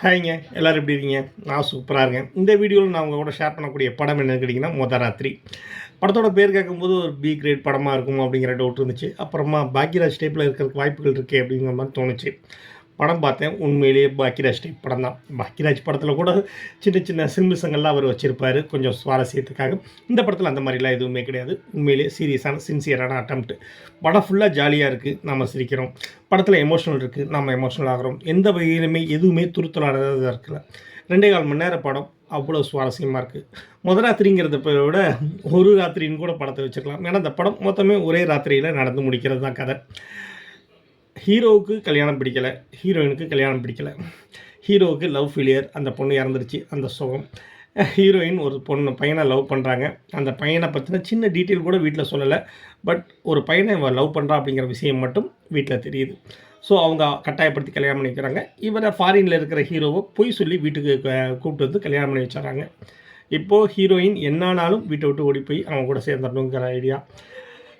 ஹாய்ங்க, எல்லோரும் எப்படி இருக்கீங்க? நான் சூப்பராக இருக்கேன். இந்த வீடியோவில் நான் உங்கள் கூட ஷேர் பண்ணக்கூடிய படம் என்னன்னு கேட்டிங்கன்னா, மொதராத்திரி. படத்தோட பேர் கேட்கும்போது ஒரு பி கிரேட் படமாக இருக்கும் அப்படிங்கிற டவுட் இருந்துச்சு. அப்புறமா பாக்யராஜ் டைப்பில் இருக்கிறதுக்கு வாய்ப்புகள் இருக்கே அப்படிங்கிற மாதிரி தோணுச்சு. படம் பார்த்தேன். உண்மையிலேயே பாக்யராஜ் டைப் படம் தான். பாக்யராஜ் படத்தில் கூட சின்ன சின்ன சில்மிசங்கள்லாம் அவர் வச்சுருப்பார் கொஞ்சம் சுவாரஸ்யத்துக்காக. இந்த படத்தில் அந்த மாதிரிலாம் எதுவுமே கிடையாது. உண்மையிலேயே சீரியஸான சின்சியரான அட்டம்ப்ட். படம் ஃபுல்லாக ஜாலியாக இருக்குது, நம்ம சிரிக்கிறோம். படத்தில் எமோஷனல் இருக்குது, நம்ம எமோஷனல் ஆகிறோம். எந்த வகையிலுமே எதுவுமே துருத்தலானதாக இருக்கல. 2.25 மணி நேர படம் அவ்வளோ சுவாரஸ்யமாக இருக்குது. மொதராத்திரிங்கிறத விட ஒரு ராத்திரின்னு கூட படத்தை வச்சுக்கலாம். ஏன்னா அந்த படம் மொத்தமே ஒரே ராத்திரியில் நடந்து முடிக்கிறது தான் கதை. ஹீரோவுக்கு கல்யாணம் பிடிக்கலை, ஹீரோயினுக்கு கல்யாணம் பிடிக்கலை. ஹீரோவுக்கு லவ் ஃபெயிலியர், அந்த பொண்ணு இறந்துருச்சு, அந்த சுகம். ஹீரோயின் ஒரு பையனை லவ் பண்ணுறாங்க. அந்த பையனை பற்றின சின்ன டீட்டெயில் கூட வீட்டில் சொல்லலை. பட் ஒரு பையனை இவன் லவ் பண்ணுறா அப்படிங்கிற விஷயம் மட்டும் வீட்டில் தெரியுது. ஸோ அவங்க கட்டாயப்படுத்தி கல்யாணம் பண்ணிக்கிறாங்க. இவரை ஃபாரினில் இருக்கிற ஹீரோவை பொய் சொல்லி வீட்டுக்கு கூப்பிட்டு வந்து கல்யாணம் பண்ணி வச்சுறாங்க. இப்போது ஹீரோயின் என்னானாலும் வீட்டை விட்டு ஓடி போய் அவன் கூட சேர்ந்துடணுங்கிற ஐடியா.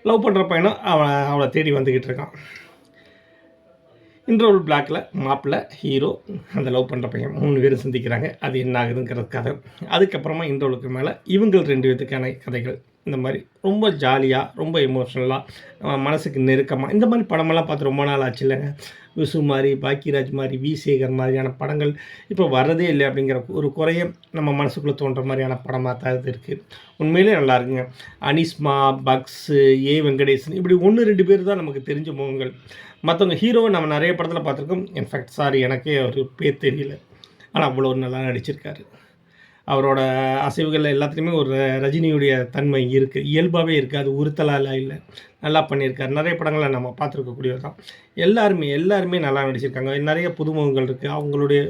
லவ் பண்ணுற பையனும் அவளை தேடி வந்துக்கிட்டு இருக்கான். இன்டர்வல் பிளாக்கில் மாப்பிள்ளை, ஹீரோ, அந்த லவ் பண்ணுற பையன் 3 பேரும் சந்திக்கிறாங்க. அது என்ன ஆகுதுங்கிறது கதை. அதுக்கப்புறமா இன்டர்வலுக்கு மேலே இவங்கள் 2 பேத்துக்கான கதைகள். இந்த மாதிரி ரொம்ப ஜாலியாக, ரொம்ப எமோஷ்னலாக, மனசுக்கு நெருக்கமாக இந்த மாதிரி படமெல்லாம் பார்த்து ரொம்ப நாள் ஆச்சு இல்லைங்க. விசு மாதிரி, பாக்கியராஜ் மாதிரி, வி சேகர் மாதிரியான படங்கள் இப்போ வர்றதே இல்லை அப்படிங்கிற ஒரு குறைய நம்ம மனசுக்குள்ளே தோன்ற மாதிரியான படமாக தான் இது இருக்குது. உண்மையிலே நல்லா இருக்குங்க. அனிஸ்மா, பக்ஸு, ஏ வெங்கடேசன் இப்படி 1-2 பேர் தான் நமக்கு தெரிஞ்ச முகங்கள். மற்றவங்க ஹீரோவை நம்ம நிறைய படத்தில் பார்த்துருக்கோம். இன்ஃபேக்ட் எனக்கே அவர் பேர் தெரியல. ஆனால் அவ்வளோ நல்லா நடிச்சிருக்காரு. அவரோட அசைவுகள் எல்லாத்துலேயுமே ஒரு ரஜினியுடைய தன்மை இருக்குது, இயல்பாகவே இருக்குது. அது உறுத்தலால் இல்லை, நல்லா பண்ணியிருக்காரு. நிறைய படங்களை நம்ம பார்த்துருக்கக்கூடியது தான். எல்லாருமே நல்லா நடிச்சிருக்காங்க. நிறைய புதுமுகங்கள் இருக்குது. அவங்களுடைய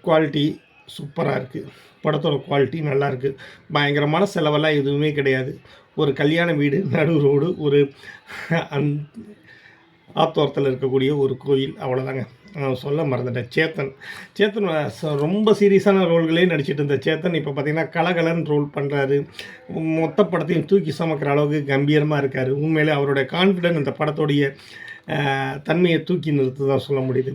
குவாலிட்டி சூப்பராக இருக்குது. படத்தோட குவாலிட்டி நல்லா இருக்குது. பயங்கரமான செலவெல்லாம் எதுவுமே கிடையாது. ஒரு கல்யாண வீடு, நடு ரோடு, ஒரு ஆத்தோரத்தில் இருக்கக்கூடிய ஒரு கோயில், அவ்வளோதாங்க. சொல்ல மறந்துட்டேன். சேத்தன் ரொம்ப சீரியஸான ரோல்களே நடிச்சிட்டு இருந்த சேத்தன் இப்போ பார்த்திங்கன்னா கலகலன்னு ரோல் பண்ணுறாரு. மொத்த படத்தையும் தூக்கி சமைக்கிற அளவுக்கு கம்பீரமாக இருக்கார். உண்மையிலே அவருடைய கான்ஃபிடென்ட் இந்த படத்தோடைய தன்மையை தூக்கி நிறுத்து தான் சொல்ல முடியுது.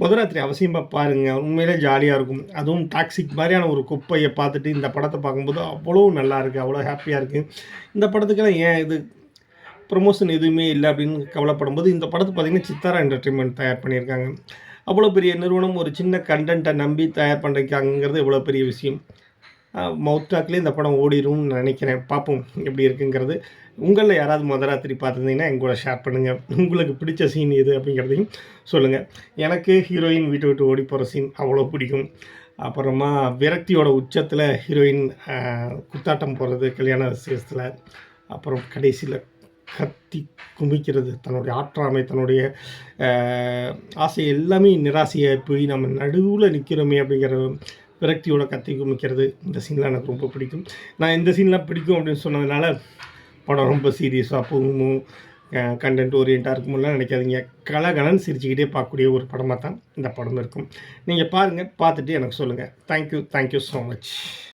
மொதராத்திரி அவசியமாக பாருங்கள். உண்மையிலே ஜாலியாக இருக்கும். அதுவும் டாக்ஸிக் மாதிரியான ஒரு குப்பையை பார்த்துட்டு இந்த படத்தை பார்க்கும்போது அவ்வளோ நல்லா இருக்குது, அவ்வளோ ஹாப்பியாக இருக்குது. இந்த படத்துக்கெல்லாம் ஏன் இது ப்ரொமோஷன் எதுவுமே இல்லை அப்படின்னு கவலைப்படும்போது, இந்த படத்தை பார்த்திங்கன்னா சித்தாரா என்டர்டெயின்மெண்ட் தயார் பண்ணியிருக்காங்க. அவ்வளோ பெரிய நிறுவனம் ஒரு சின்ன கண்டென்ட்டை நம்பி தயார் பண்ணியிருக்காங்கிறது எவ்வளோ பெரிய விஷயம். மவுத் டாக்லேயே இந்த படம் ஓடிடும்னு நினைக்கிறேன். பார்ப்போம் எப்படி இருக்குங்கிறது. உங்களில் யாராவது மொதராத்திரி பார்த்துருந்தீங்கன்னா எங்க கூட ஷேர் பண்ணுங்கள். உங்களுக்கு பிடிச்ச சீன் எது அப்படிங்கிறதையும் சொல்லுங்கள். எனக்கு ஹீரோயின் வீட்டை விட்டு ஓடி போகிற சீன் அவ்வளோ பிடிக்கும். அப்புறமா விரக்தியோட உச்சத்தில் ஹீரோயின் குத்தாட்டம் போகிறது கல்யாண விசேஷத்தில். அப்புறம் கடைசியில் கத்தி குமிக்கிறது, தன்னுடைய ஆற்றாமை, தன்னுடைய ஆசை எல்லாமே நிராசையாக போய் நம்ம நடுவில் நிற்கிறோமே அப்படிங்கிற விரக்தியோட கத்தி குமிக்கிறது. இந்த சீன்லாம் எனக்கு ரொம்ப பிடிக்கும். நான் இந்த சீன்லாம் பிடிக்கும் அப்படின்னு சொன்னதுனால படம் ரொம்ப சீரியஸாக போகணும், கண்டென்ட் ஓரியண்ட்டாக இருக்கும்போதுலாம் நினைக்காதீங்க. கலகலன்னு சிரிச்சுக்கிட்டே பார்க்கக்கூடிய ஒரு படமாக தான் இந்த படம் இருக்கும். நீங்கள் பாருங்கள், பார்த்துட்டு எனக்கு சொல்லுங்கள். Thank you so much.